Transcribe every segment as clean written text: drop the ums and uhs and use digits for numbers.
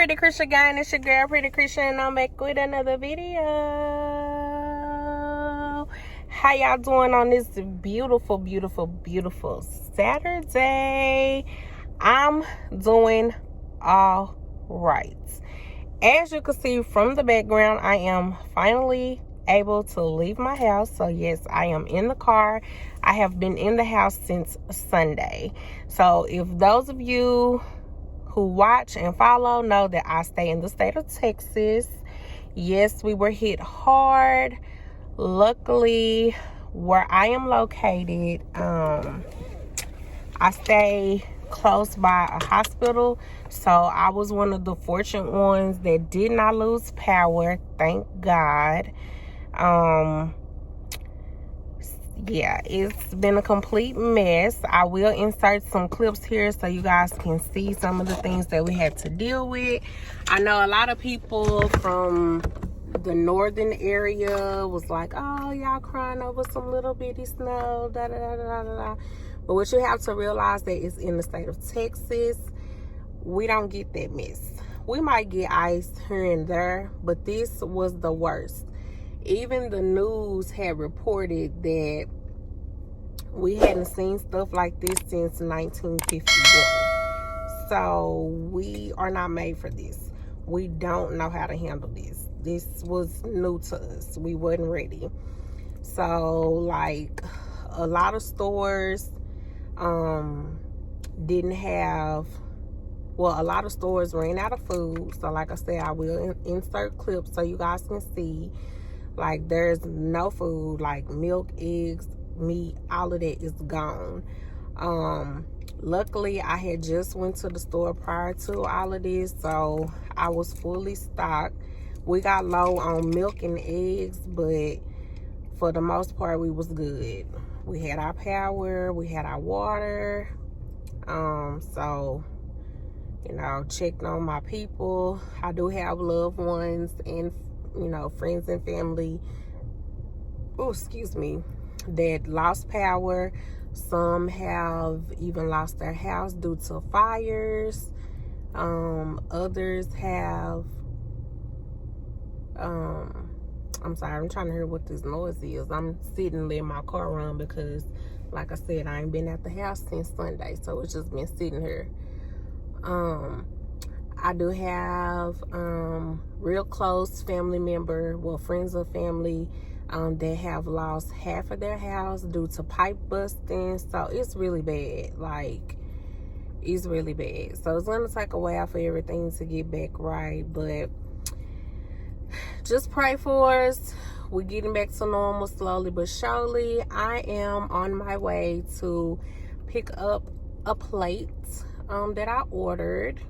Pretty Christian gang? It's your girl Pretty Christian, and I'm back with another video. How y'all doing on this beautiful, beautiful, beautiful Saturday? I'm doing all right. As you can see from the background, I am finally able to leave my house. So yes, I am in the car. I have been in the house since Sunday. So if those of you who watch and follow know that I stay in the state of Texas. Yes, we were hit hard. Luckily, where I am located, I stay close by a hospital, so I was one of the fortunate ones that did not lose power, thank God. Yeah, it's been a complete mess. I will insert some clips here so you guys can see some of the things that we had to deal with. I know a lot of people from the northern area was like, oh, y'all crying over some little bitty snow, da da da da da da. But what you have to realize that it's in the state of Texas. We don't get that mess. We might get ice here and there, but this was the worst. Even the news had reported that we hadn't seen stuff like this since 1951. So we are not made for this. We don't know how to handle this. This was new to us. We wasn't ready. So like a lot of stores didn't have, well, a lot of stores ran out of food. So like I said, I will insert clips so you guys can see. Like there's no food, like milk, eggs, meat, all of that is gone. Luckily I had just went to the store prior to all of this, so I was fully stocked. We got low on milk and eggs, but for the most part we was good. We had our power, we had our water, so you know, checked on my people. I do have loved ones and, you know, friends and family, oh excuse me, that lost power. Some have even lost their house due to fires. Others have I'm sorry, I'm trying to hear what this noise is. I'm sitting in my car run because like I said, I ain't been at the house since Sunday, so it's just been sitting here. I do have real close family member, well, friends of family that have lost half of their house due to pipe busting. So it's really bad. Like, it's really bad. So it's gonna take a while for everything to get back right, but just pray for us. We're getting back to normal slowly but surely. I am on my way to pick up a plate that I ordered.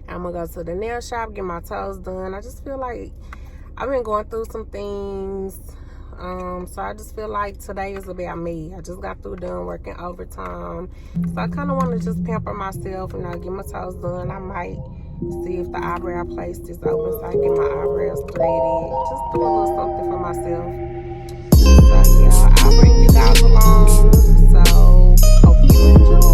I'm gonna go to the nail shop, get my toes done. I just feel like I've been going through some things, so I just feel like today is about me. I just got through done working overtime, so I kind of want to just pamper myself, you know, get my toes done. I might see if the eyebrow place is open so I can get my eyebrows threaded. Just do a little something for myself. So yeah, I'll bring you guys along. So hope you enjoy.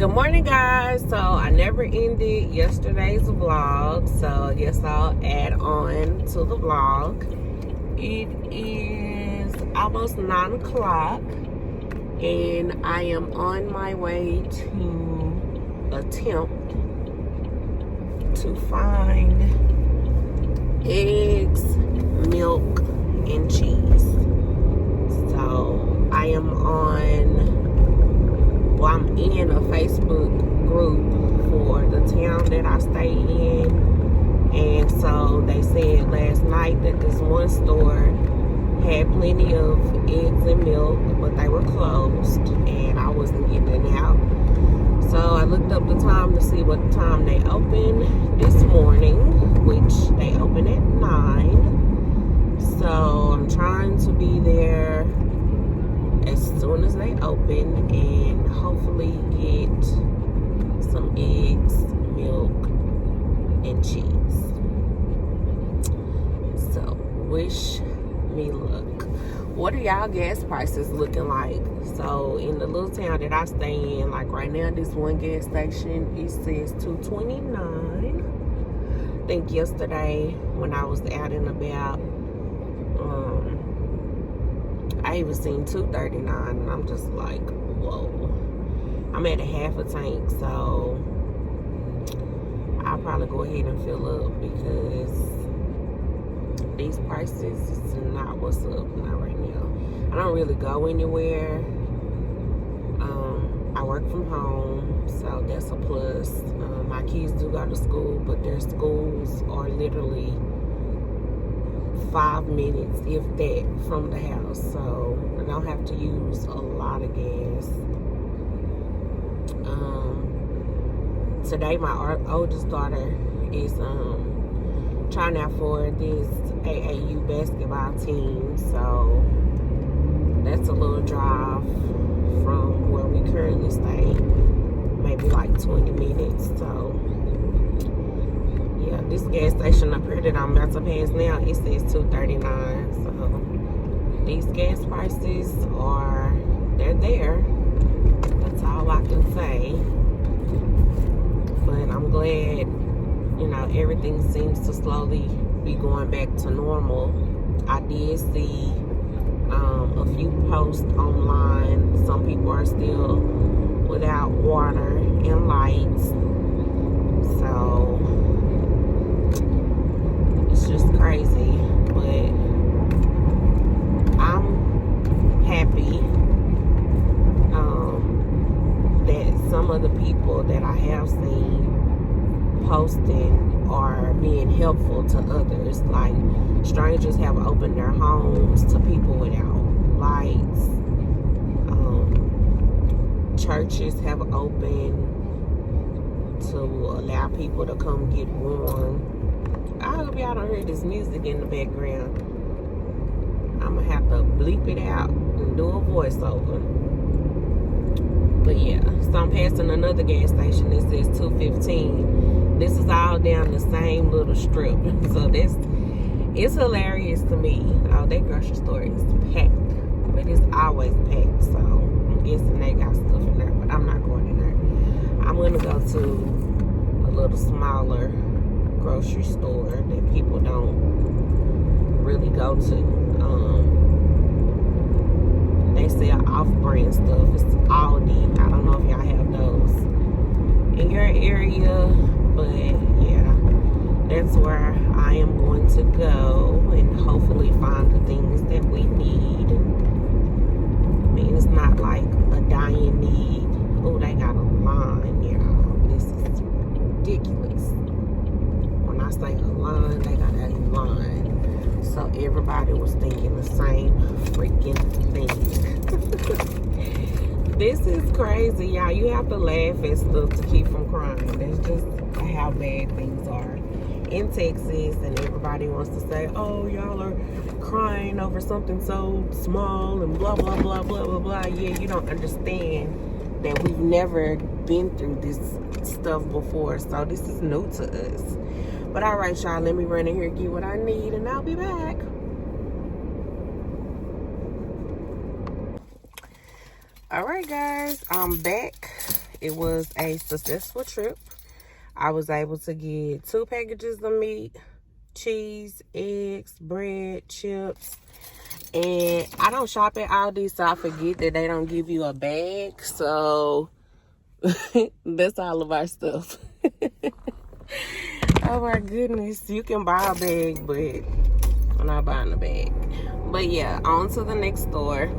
Good morning, guys. So I never ended yesterday's vlog, so I guess I'll add on to the vlog. It is almost 9 o'clock and I am on my way to attempt to find eggs, milk, and cheese. So I am I'm in a Facebook group for the town that I stay in, and so they said last night that this one store had plenty of eggs and milk, but they were closed and I wasn't getting out. So I looked up the time to see what time they open this morning, which they open at 9. So I'm trying to be there as soon as they open and hopefully get some eggs, milk, and cheese. So wish me luck. What are y'all gas prices looking like? So in the little town that I stay in, like right now, this one gas station, it says $2.29. I think yesterday when I was out and about, I even seen $2.39, and I'm just like, whoa. I'm at a half a tank, so I'll probably go ahead and fill up because these prices is not what's up, not right now. I don't really go anywhere. I work from home, so that's a plus. My kids do go to school, but their schools are literally 5 minutes, if that, from the house, so I don't have to use a lot of gas. Today my oldest daughter is trying out for this AAU basketball team, so that's a little drive from where we currently stay, maybe like 20 minutes. So yeah, this gas station up here that I'm about to pass now, it says $2.39. So these gas prices they're there. That's all I can say. But I'm glad, everything seems to slowly be going back to normal. I did see a few posts online. Some people are still without water and lights. So it's just crazy, but I'm happy that some of the people that I have seen posting are being helpful to others. Like, strangers have opened their homes to people without lights. Churches have opened to allow people to come get warm. I hope y'all don't hear this music in the background. I'm gonna have to bleep it out and do a voiceover. But yeah, so I'm passing another gas station. It says $2.15. This is all down the same little strip. So it's hilarious to me. Oh, that grocery store is packed. But it's always packed. So I'm guessing they got stuff in there. But I'm not going in there. I'm gonna go to a little smaller grocery store that people don't really go to. They sell off-brand stuff. It's Aldi. I don't know if y'all have those in your area, but yeah, that's where I am going to go and hopefully find the things that we need. I mean, it's not like a dying need. Oh, they got a line, This is ridiculous. When I say a line, they got a line. So everybody was thinking the same freaking thing. This is crazy, y'all. You have to laugh at stuff to keep from crying. That's just how bad things are in Texas, and everybody wants to say, oh, y'all are crying over something so small and blah, blah, blah, blah, blah, blah. Yeah, you don't understand that we've never been through this stuff before, so this is new to us. But all right, y'all, let me run in here and get what I need, and I'll be back. All right, guys, I'm back it was a successful trip. I was able to get 2 packages of meat, cheese, eggs, bread, chips. And I don't shop at Aldi, so I forget that they don't give you a bag. So that's all of our stuff. Oh my goodness. You can buy a bag, but I'm not buying a bag. But yeah, on to the next store.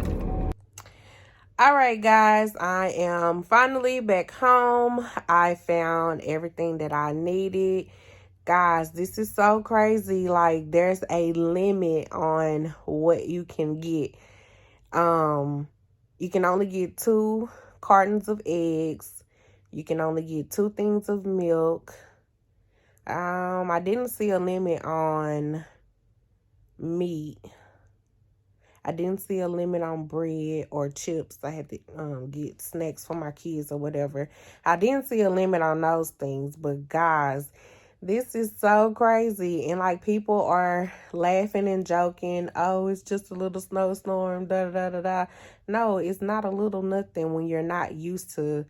All right, guys, I am finally back home. I found everything that I needed. Guys, this is so crazy. Like, there's a limit on what you can get. You can only get 2 cartons of eggs. You can only get 2 things of milk. I didn't see a limit on meat. I didn't see a limit on bread or chips. I had to get snacks for my kids or whatever. I didn't see a limit on those things. But guys, this is so crazy. And like, people are laughing and joking. Oh, it's just a little snowstorm. Da da da da. No, it's not a little nothing when you're not used to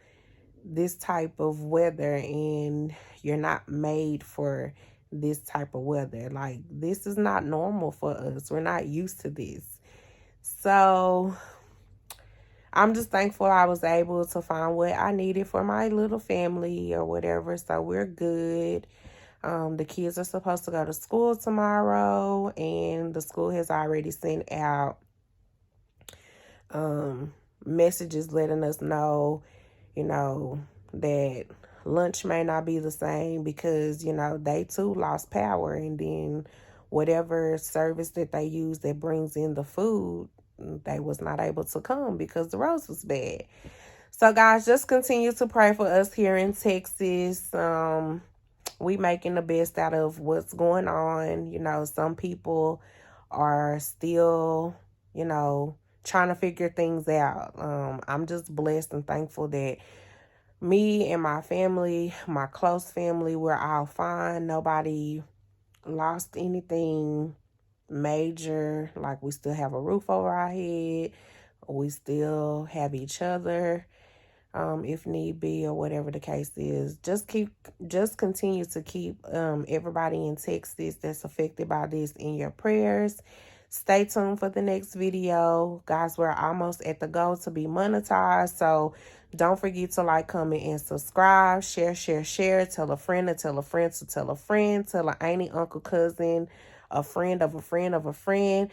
this type of weather and you're not made for this type of weather. Like, this is not normal for us. We're not used to this. So I'm just thankful I was able to find what I needed for my little family or whatever. So we're good. The kids are supposed to go to school tomorrow, and the school has already sent out messages letting us know, that lunch may not be the same because, they too lost power. And then whatever service that they use that brings in the food, they was not able to come because the roads was bad. So guys, just continue to pray for us here in Texas. We making the best out of what's going on. Some people are still, trying to figure things out. I'm just blessed and thankful that me and my family, my close family, we're all fine. Nobody lost anything major. Like, we still have a roof over our head. We still have each other, if need be, or whatever the case is. Just continue to keep everybody in Texas that's affected by this in your prayers. Stay tuned for the next video. Guys, we're almost at the goal to be monetized. So don't forget to like, comment, and subscribe. Share. Tell a friend to tell a friend to tell a friend. Tell an auntie, uncle, cousin, a friend of a friend of a friend.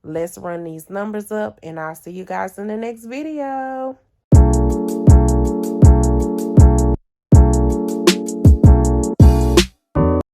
Let's run these numbers up, and I'll see you guys in the next video.